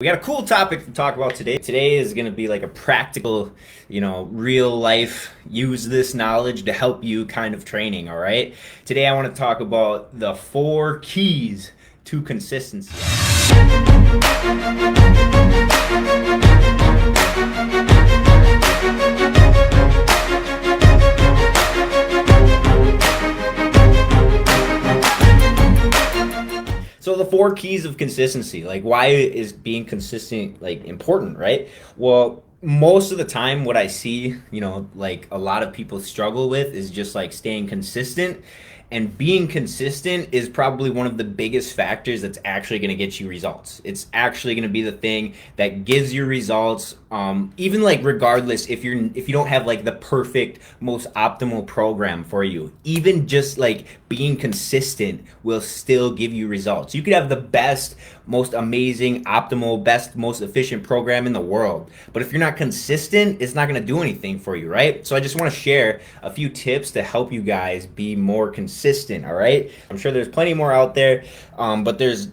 We got a cool topic to talk about today. Today is going to be like a practical, real life, use this knowledge to help you kind of training, all right? Today I want to talk about the 4 keys to consistency. So the 4 keys of consistency, like why is being consistent like important, right? Well, most of the time what I see, like a lot of people struggle with is just like staying consistent. And being consistent is probably one of the biggest factors that's actually going to get you results. It's actually going to be the thing that gives you results. Even like regardless if you don't have like the perfect, most optimal program for you, even just like being consistent will still give you results. You could have the best, most amazing, optimal, best, most efficient program in the world, but if you're not consistent, it's not going to do anything for you, right? So I just want to share a few tips to help you guys be more consistent. All right, I'm sure there's plenty more out there, but these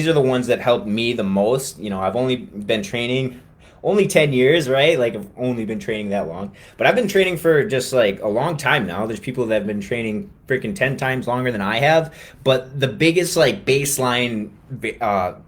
are the ones that helped me the most. I've only been training only 10 years, right? Like I've only been training that long, but I've been training for just like a long time now. There's people that have been training freaking 10 times longer than I have, but the biggest like baseline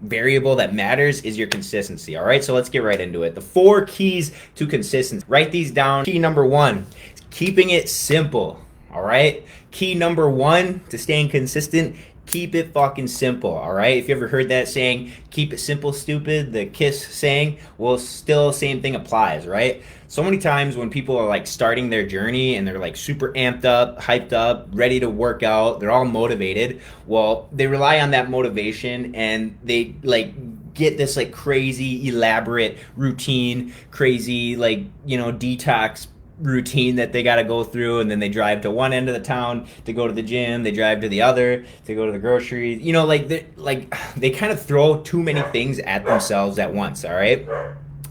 variable that matters is your consistency. All right, so let's get right into it. The 4 keys to consistency, write these down. Key number 1 is keeping it simple. All right, key number 1 to staying consistent: keep it fucking simple. All right, if you ever heard that saying, keep it simple stupid, the KISS saying, well, still same thing applies, right? So many times when people are like starting their journey and they're like super amped up, hyped up, ready to work out, they're all motivated. Well, they rely on that motivation and they like get this like crazy elaborate routine, crazy like detox routine that they got to go through, and then they drive to one end of the town to go to the gym, they drive to the other to go to the groceries, they kind of throw too many things at themselves at once. All right,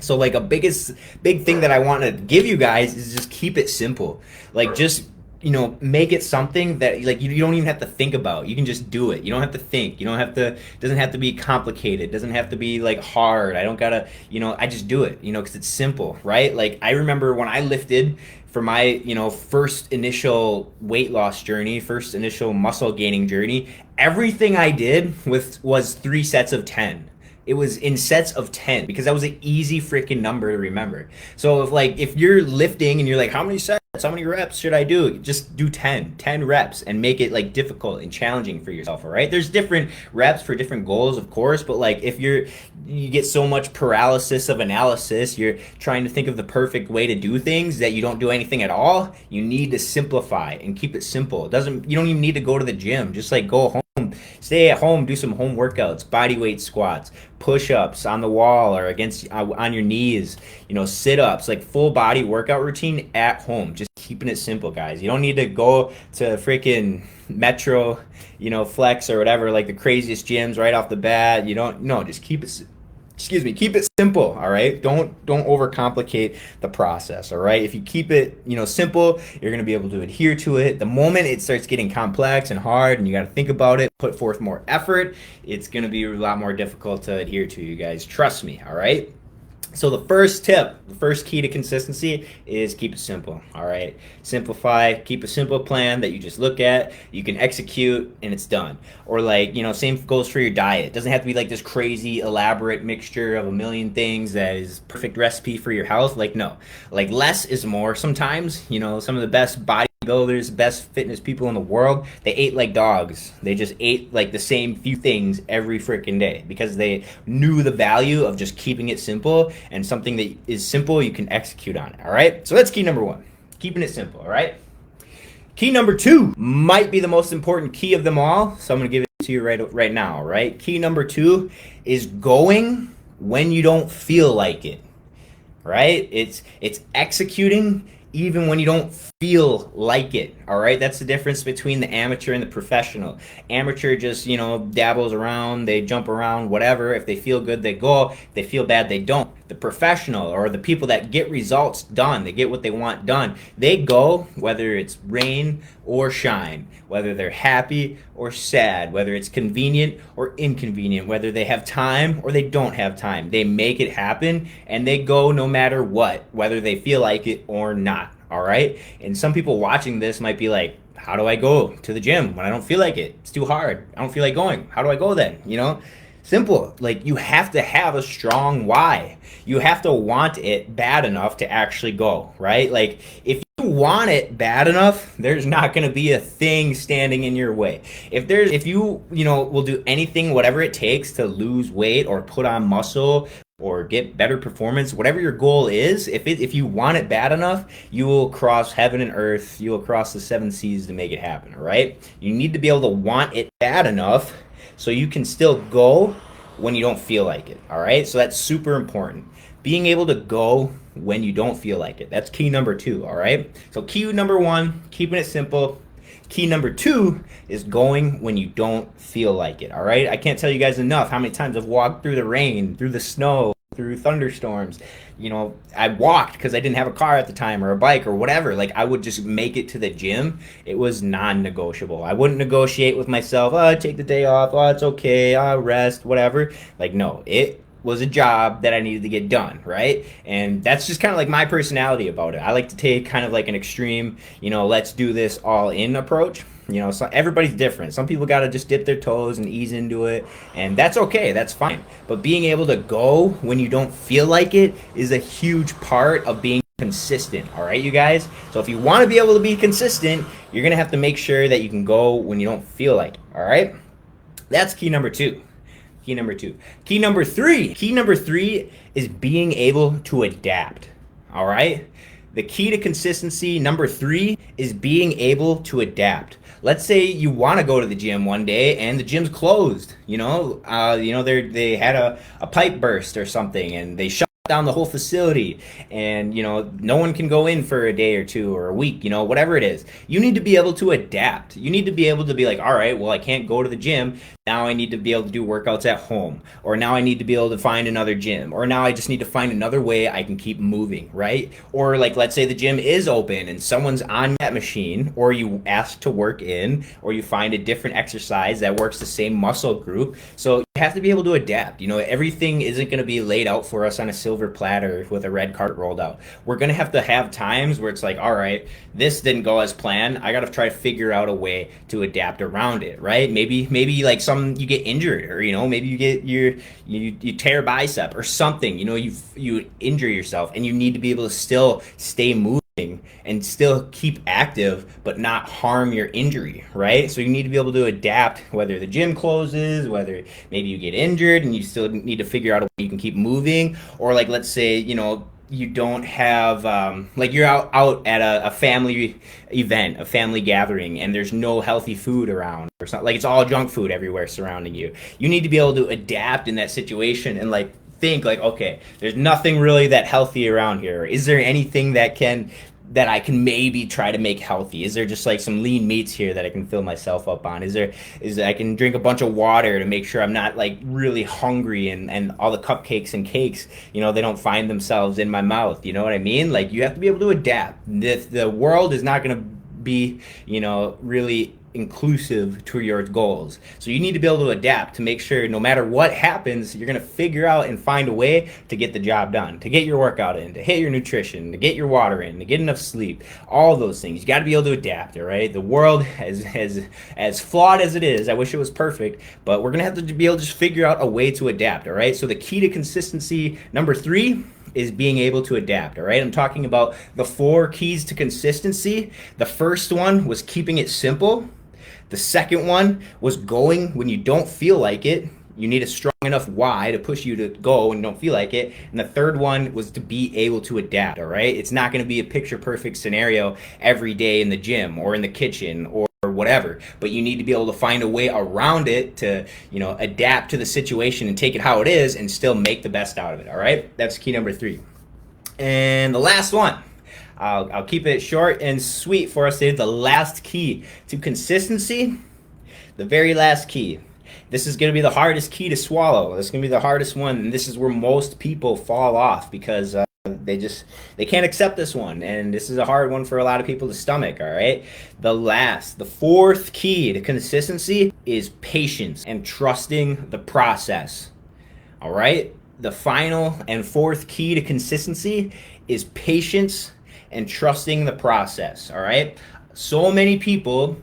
so like big thing that I want to give you guys is just keep it simple. Like just make it something that like you don't even have to think about. You can just do it. You don't have to think. You don't have to. It doesn't have to be complicated. It doesn't have to be like hard. I don't gotta. I just do it. Because it's simple, right? Like I remember when I lifted for my first initial weight loss journey, first initial muscle gaining journey. Everything I did was 3 sets of 10. It was in sets of 10 because that was an easy freaking number to remember. So if you're lifting and you're like, how many sets, how many reps should I do? Just do 10 reps and make it like difficult and challenging for yourself. All right. There's different reps for different goals, of course, but like if you get so much paralysis of analysis, you're trying to think of the perfect way to do things that you don't do anything at all. You need to simplify and keep it simple. You don't even need to go to the gym. Just like go home. Stay at home, do some home workouts, body weight squats, push-ups on the wall or against on your knees, sit-ups, like full body workout routine at home. Just keeping it simple, guys. You don't need to go to freaking Metro, Flex or whatever, like the craziest gyms right off the bat. Just keep it simple. All right, don't overcomplicate the process. All right, if you keep it simple, you're going to be able to adhere to it. The moment it starts getting complex and hard and you got to think about it, put forth more effort, it's going to be a lot more difficult to adhere to, you guys. Trust me. All right, so the first tip, the first key to consistency is keep it simple. All right, simplify, keep a simple plan that you just look at, you can execute, and it's done. Or like, same goes for your diet. It doesn't have to be like this crazy elaborate mixture of a million things that is perfect recipe for your health. Like no, like less is more. Sometimes, some of the best bodybuilders, best fitness people in the world, they ate like dogs. They just ate like the same few things every freaking day because they knew the value of just keeping it simple, and something that is simple, you can execute on it. All right, so that's key number 1, keeping it simple. All right, key number 2 might be the most important key of them all, so I'm gonna give it to you right now. All right, key number 2 is going when you don't feel like it. Right, it's executing even when you don't feel like it. All right, that's the difference between the amateur and the professional. Amateur just, dabbles around, they jump around, whatever. If they feel good, they go. If they feel bad, they don't. The professional, or the people that get results done, they get what they want done, they go whether it's rain or shine, whether they're happy or sad, whether it's convenient or inconvenient, whether they have time or they don't have time. They make it happen, and they go no matter what, whether they feel like it or not. All right. And some people watching this might be like, how do I go to the gym when I don't feel like it? It's too hard. I don't feel like going. How do I go then? Simple. Like, you have to have a strong why. You have to want it bad enough to actually go, right? Like, if you want it bad enough, there's not going to be a thing standing in your way. If you will do anything, whatever it takes to lose weight or put on muscle or get better performance, whatever your goal is, if you want it bad enough, you will cross heaven and earth, you will cross the seven seas to make it happen, all right? You need to be able to want it bad enough so you can still go when you don't feel like it, all right? So that's super important. Being able to go when you don't feel like it. That's key number 2, all right? So key number 1, keeping it simple. Key number 2 is going when you don't feel like it, all right? I can't tell you guys enough how many times I've walked through the rain, through the snow, through thunderstorms. I walked because I didn't have a car at the time, or a bike, or whatever. Like, I would just make it to the gym. It was non-negotiable. I wouldn't negotiate with myself. Oh, take the day off. Oh, it's okay. I'll rest, whatever. Like, no, it was a job that I needed to get done, right? And that's just kind of like my personality about it. I like to take kind of like an extreme, let's do this all in approach. So everybody's different. Some people got to just dip their toes and ease into it, and that's okay. That's fine. But being able to go when you don't feel like it is a huge part of being consistent. All right, you guys? So if you want to be able to be consistent, you're going to have to make sure that you can go when you don't feel like it. All right? That's key number 2. Key number 2. Key number 3. Key number 3 is being able to adapt. All right? The key to consistency, number 3, is being able to adapt. Let's say you want to go to the gym one day and the gym's closed. They had a pipe burst or something, and they shut down the whole facility, and no one can go in for a day or two or a week, whatever it is. You need to be able to adapt. You need to be able to be like, all right, well, I can't go to the gym. Now I need to be able to do workouts at home, or now I need to be able to find another gym, or now I just need to find another way I can keep moving, right? Or like, let's say the gym is open and someone's on that machine, or you ask to work in, or you find a different exercise that works the same muscle group. So you have to be able to adapt. Everything isn't going to be laid out for us on a silver platter with a red carpet rolled out. We're going to have times where it's like, all right, this didn't go as planned. I got to try to figure out a way to adapt around it, right? Maybe like you get injured, or maybe you tear a bicep or something. You injure yourself, and you need to be able to still stay moving and still keep active but not harm your injury, right? So you need to be able to adapt, whether the gym closes, whether maybe you get injured and you still need to figure out a way you can keep moving. Or like, let's say you don't have like you're out at a family event, a family gathering, and there's no healthy food around, or something. Like, it's all junk food everywhere surrounding you. You need to be able to adapt in that situation and like think like, okay, there's nothing really that healthy around here. Is there anything that I can maybe try to make healthy? Is there just like some lean meats here that I can fill myself up on? Is I can drink a bunch of water to make sure I'm not like really hungry, and all the cupcakes and cakes, they don't find themselves in my mouth. You know what I mean? Like, you have to be able to adapt. The world is not going to be, really inclusive to your goals. So you need to be able to adapt to make sure no matter what happens, you're going to figure out and find a way to get the job done, to get your workout in, to hit your nutrition, to get your water in, to get enough sleep, all those things. You got to be able to adapt, all right? The world, as flawed as it is, I wish it was perfect, but we're going to have to be able to just figure out a way to adapt, all right? So the key to consistency, number 3, is being able to adapt, all right? I'm talking about the 4 keys to consistency. The first one was keeping it simple. The second one was going when you don't feel like it. You need a strong enough why to push you to go when you don't feel like it. And the third one was to be able to adapt, all right? It's not going to be a picture-perfect scenario every day in the gym or in the kitchen or whatever, but you need to be able to find a way around it to, adapt to the situation and take it how it is and still make the best out of it, all right? That's key number 3. And the last one, I'll keep it short and sweet for us today. The last key to consistency, the very last key. This is going to be the hardest key to swallow. This is going to be the hardest one, and this is where most people fall off because they can't accept this one, and this is a hard one for a lot of people to stomach. All right, the fourth key to consistency is patience and trusting the process. All right, the final and fourth key to consistency is patience and trusting the process. All right, so many people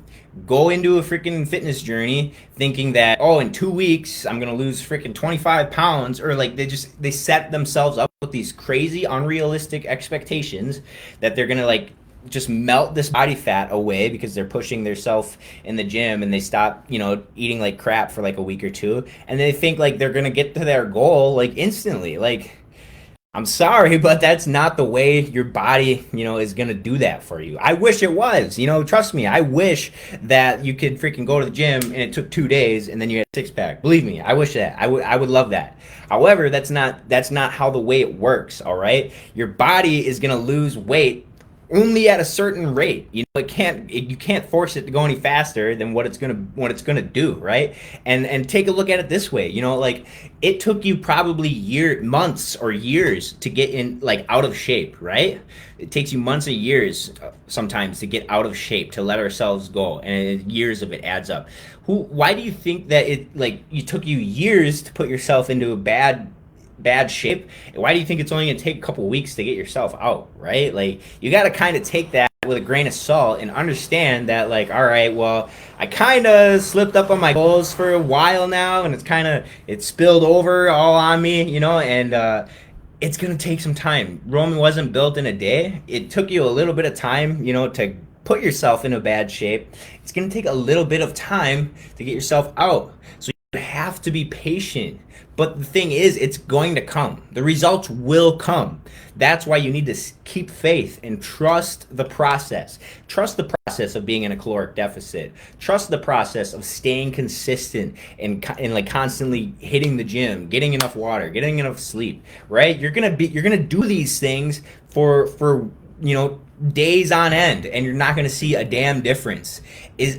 go into a freaking fitness journey thinking that, oh, in 2 weeks I'm gonna lose freaking 25 pounds, or like they set themselves up with these crazy unrealistic expectations that they're gonna like just melt this body fat away because they're pushing themselves in the gym, and they stop, eating like crap for like a week or two, and they think like they're gonna get to their goal like instantly. Like, I'm sorry, but that's not the way your body, is going to do that for you. I wish it was, trust me. I wish that you could freaking go to the gym and it took 2 days and then you had a six pack. Believe me, I wish that. I would love that. However, that's not how the way it works, all right? Your body is going to lose weight only at a certain rate. You can't force it to go any faster than what it's gonna do, right? And take a look at it this way. Like, it took you probably months or years to get in, like, out of shape, right? It takes you months or years sometimes to get out of shape, to let ourselves go, and years of it adds up. Why do you think that it took you years to put yourself into a bad shape? Why do you think it's only gonna take a couple weeks to get yourself out, right? Like, you got to kind of take that with a grain of salt and understand that, like, all right, well, I kind of slipped up on my goals for a while now, and it's spilled over all on me, and it's gonna take some time. Rome wasn't built in a day. It took you a little bit of time, to put yourself in a bad shape. It's gonna take a little bit of time to get yourself out. So you have to be patient. But the thing is, it's going to come. The results will come. That's why you need to keep faith and trust the process. Trust the process of being in a caloric deficit. Trust the process of staying consistent and like constantly hitting the gym, getting enough water, getting enough sleep, right? You're gonna do these things for days on end, and you're not going to see a damn difference.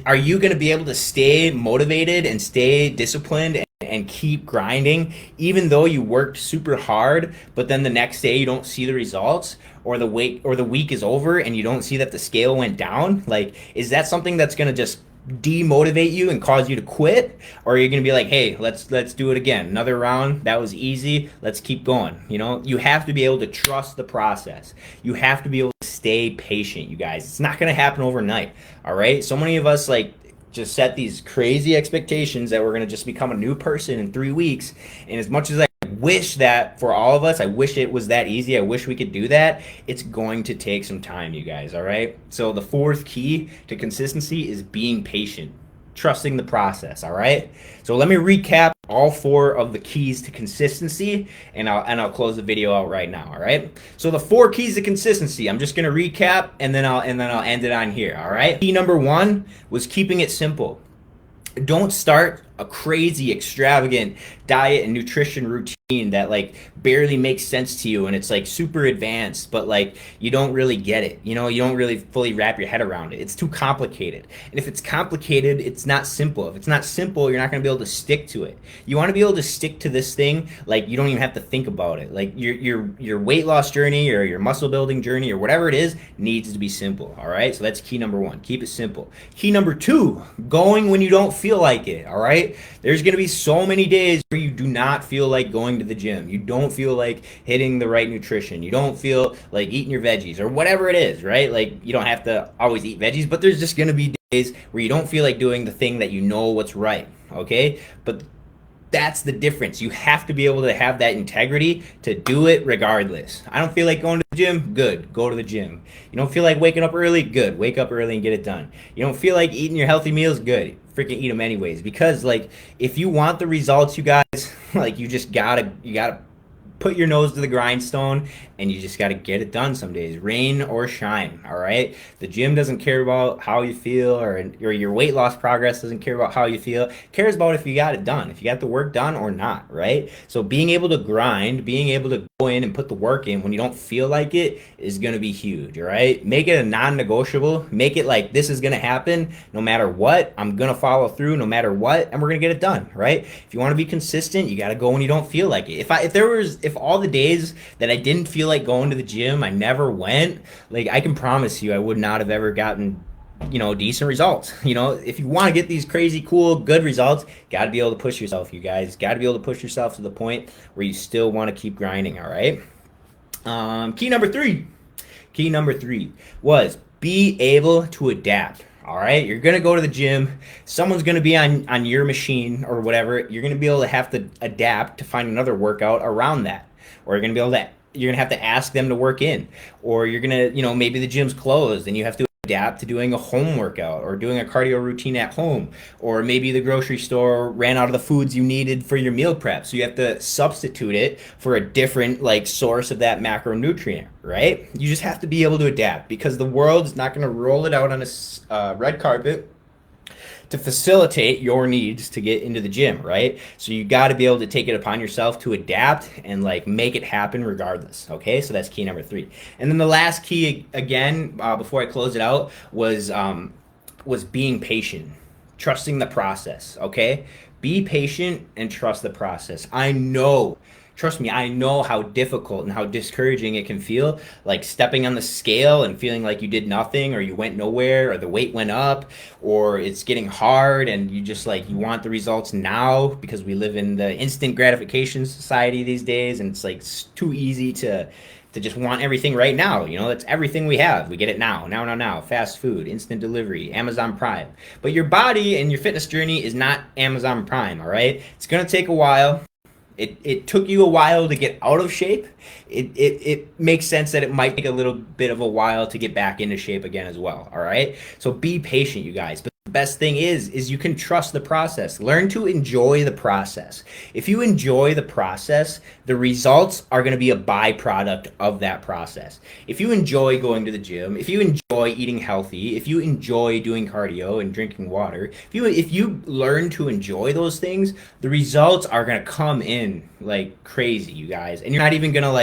Are you going to be able to stay motivated and stay disciplined and keep grinding even though you worked super hard, but then the next day you don't see the results, or the week is over and you don't see that the scale went down? Like, is that something that's going to just demotivate you and cause you to quit? Or are you going to be like, hey, let's do it again, another round, that was easy, let's keep going? You have to be able to trust the process. You have to be able to stay patient, you guys. It's not going to happen overnight. All right, so many of us like just set these crazy expectations that we're going to just become a new person in 3 weeks, and as much as I wish that for all of us, I wish it was that easy, I wish we could do that, it's going to take some time, you guys. All right, so the fourth key to consistency is being patient, trusting the process. All right, so let me recap all four of the keys to consistency, and I'll close the video out right now. All right, so the four keys to consistency, I'm just going to recap, and then I'll end it on here. All right, key number one was keeping it simple. Don't start a crazy extravagant diet and nutrition routine that like barely makes sense to you, and it's like super advanced, but like you don't really get it. You don't really fully wrap your head around it. It's too complicated. And if it's complicated, it's not simple. If it's not simple, you're not going to be able to stick to it. You want to be able to stick to this thing like you don't even have to think about it. Like your weight loss journey or your muscle building journey or whatever it is needs to be simple. All right, so that's key number one. Keep it simple. Key number two, going when you don't feel like it. All right, there's going to be so many days where you do not feel like going to the gym. You don't feel like hitting the right nutrition. You don't feel like eating your veggies or whatever it is, right? Like, you don't have to always eat veggies, but there's just going to be days where you don't feel like doing the thing that you know what's right, okay? But that's the difference. You have to be able to have that integrity to do it regardless. I don't feel like going to the gym? Good, go to the gym. You don't feel like waking up early? Good, wake up early and get it done. You don't feel like eating your healthy meals? Good, freaking eat them anyways. Because like, if you want the results, you guys, like, you gotta put your nose to the grindstone, and you just got to get it done some days, rain or shine. All right. The gym doesn't care about how you feel, or your weight loss progress doesn't care about how you feel. It cares about if you got it done, if you got the work done or not. Right. So being able to grind, being able to go in and put the work in when you don't feel like it is going to be huge. All right. Make it a non-negotiable. Make it like this is going to happen no matter what. I'm going to follow through no matter what, and we're going to get it done. Right. If you want to be consistent, you got to go when you don't feel like it. If all the days that I didn't feel like going to the gym, I never went, like I can promise you I would not have ever gotten decent results. If you want to get these crazy cool good results, got to be able to push yourself. You guys got to be able to push yourself to the point where you still want to keep grinding. All right. Key number three was be able to adapt. All right, you're gonna go to the gym. Someone's gonna be on your machine or whatever. You're gonna be able to have to adapt to find another workout around that, or you're gonna have to ask them to work in, or you're gonna, maybe the gym's closed and you have to adapt to doing a home workout or doing a cardio routine at home, or maybe the grocery store ran out of the foods you needed for your meal prep, so you have to substitute it for a different like source of that macronutrient. Right? You just have to be able to adapt, because the world is not going to roll it out on a red carpet to facilitate your needs to get into the gym, right? So you got to be able to take it upon yourself to adapt and like make it happen regardless. Okay, so that's key number 3. And then the last key again, before I close it out, was being patient, trusting the process. Okay, be patient and trust the process. Trust me, I know how difficult and how discouraging it can feel, like stepping on the scale and feeling like you did nothing, or you went nowhere, or the weight went up, or it's getting hard and you just like you want the results now, because we live in the instant gratification society these days, and it's like too easy to just want everything right now. That's everything we have. We get it now. Fast food, instant delivery, Amazon Prime. But your body and your fitness journey is not Amazon Prime, all right? It's going to take a while. It took you a while to get out of shape. It makes sense that it might take a little bit of a while to get back into shape again as well. All right. So be patient, you guys. But the best thing is you can trust the process. Learn to enjoy the process. If you enjoy the process, the results are going to be a byproduct of that process. If you enjoy going to the gym, if you enjoy eating healthy, if you enjoy doing cardio and drinking water, if you learn to enjoy those things, the results are going to come in like crazy, you guys. And you're not even going to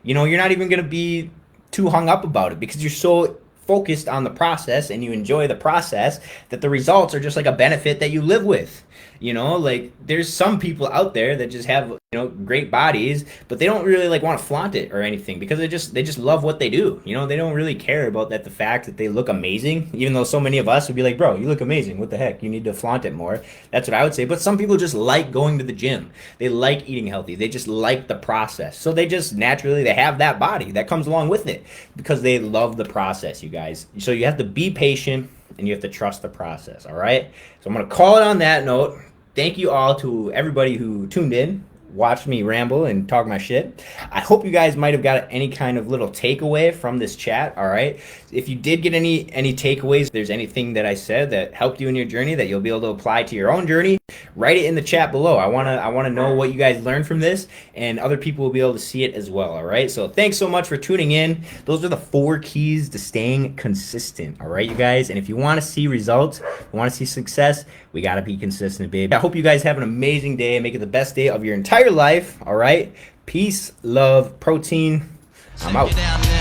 you're not even going to be too hung up about it, because you're so focused on the process and you enjoy the process that the results are just like a benefit that you live with. Like there's some people out there that just have great bodies, but they don't really like want to flaunt it or anything, because they just love what they do. They don't really care about the fact that they look amazing, even though so many of us would be like, bro, you look amazing, what the heck, you need to flaunt it more. That's what I would say. But some people just like going to the gym, they like eating healthy, they just like the process, so they just naturally they have that body that comes along with it because they love the process, you guys. So you have to be patient and you have to trust the process. All right, so I'm gonna call it on that note. Thank you all to everybody who tuned in, watched me ramble and talk my shit. I hope you guys might have got any kind of little takeaway from this chat. All right, if you did get any takeaways, if there's anything that I said that helped you in your journey that you'll be able to apply to your own journey, write it in the chat below. I wanna know what you guys learned from this, and other people will be able to see it as well. All right, so thanks so much for tuning in. Those are the 4 keys to staying consistent. All right, you guys, and if you want to see results, you want to see success, we gotta be consistent, babe. I hope you guys have an amazing day and make it the best day of your entire life. All right, peace, love, protein. I'm out.